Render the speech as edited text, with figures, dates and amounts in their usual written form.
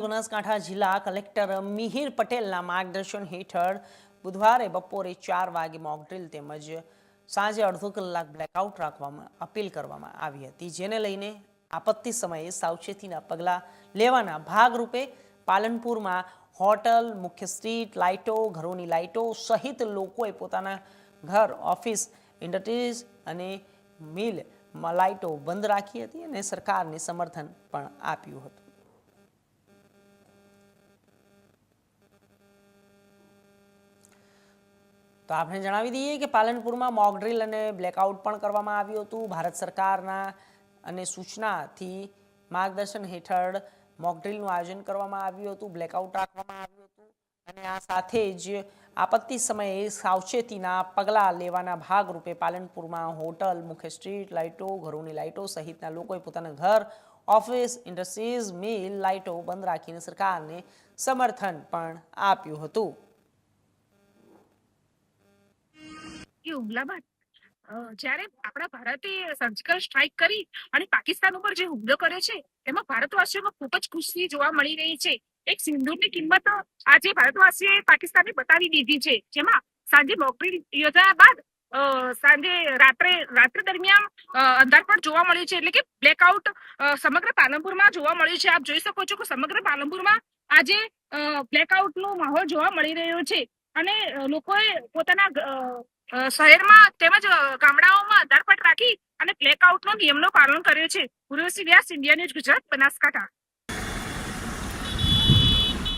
બનાસકાંઠા જિલ્લા કલેક્ટર મિહિર પટેલના માર્ગદર્શન હેઠળ બુધવારે બપોરે 4 વાગે મોક ડ્રીલ તેમજ સાંજે અડધો કલાક બ્લેકઆઉટ રાખવામાં અપીલ કરવામાં આવી હતી, જેને લઈને આપત્તિ સમયે સાવચેતીના પગલાં લેવાના ભાગરૂપે પાલનપુરમાં હોટલ, મુખ્ય સ્ટ્રીટ લાઇટો, ઘરોની લાઇટો સહિત લોકોએ પોતાના ઘર, ઓફિસ, ઇન્ડસ્ટ્રીઝ અને મિલ લાઇટો બંધ રાખી હતી અને સરકારને સમર્થન પણ આપ્યું હતું. તો આપણે જણાવી દઈએ કે પાલનપુરમાં મોક ડ્રીલ અને બ્લેકઆઉટ પણ કરવામાં આવ્યું હતું. ભારત સરકારના અને સૂચનાથી માર્ગદર્શન હેઠળ મોક ડ્રીલનું આયોજન કરવામાં આવ્યું હતું, બ્લેકઆઉટ રાખવામાં આવ્યું હતું અને આ સાથે જ આપત્તિ સમયે સાવચેતીના પગલાં લેવાના ભાગરૂપે પાલનપુરમાં હોટલ, મુખ્ય સ્ટ્રીટ લાઇટો, ઘરોની લાઇટો સહિતના લોકોએ પોતાના ઘર, ઓફિસ, ઇન્ડસ્ટ્રીઝ, મિલ લાઇટો બંધ રાખીને સરકારને સમર્થન પણ આપ્યું હતું. હુમલા બાદ જ્યારે આપણા ભારતે સર્જિકલ સ્ટ્રાઇક કરી અને પાકિસ્તાન ઉપર જે હુમલો કર્યો છે એમાં ભારતવાસીઓમાં ખૂબ જ ખુશી જોવા મળી રહી છે. એક સિંદૂરની કિંમત આજે ભારતવાસીઓએ પાકિસ્તાનને બતાવી દીધી છે, જેમાં સાંજે મોક ડ્રીલ યોજાયા બાદ સાંજે રાત્રે દરમિયાન અંધારપટ જોવા મળ્યું છે, એટલે કે બ્લેકઆઉટ સમગ્ર પાલનપુરમાં જોવા મળ્યું છે. આપ જોઈ શકો છો કે સમગ્ર પાલનપુરમાં આજે બ્લેકઆઉટનો માહોલ જોવા મળી રહ્યો છે અને લોકોએ પોતાના શહેરમાં તેમજ ગામડાઓમાં અંધારપટ રાખી અને બ્લેકઆઉટનો નિયમનું પાલન કર્યું છે. ઉર્વશી વ્યાસ, ઇન્ડિયા ન્યૂઝ ગુજરાત, બનાસકાંઠા.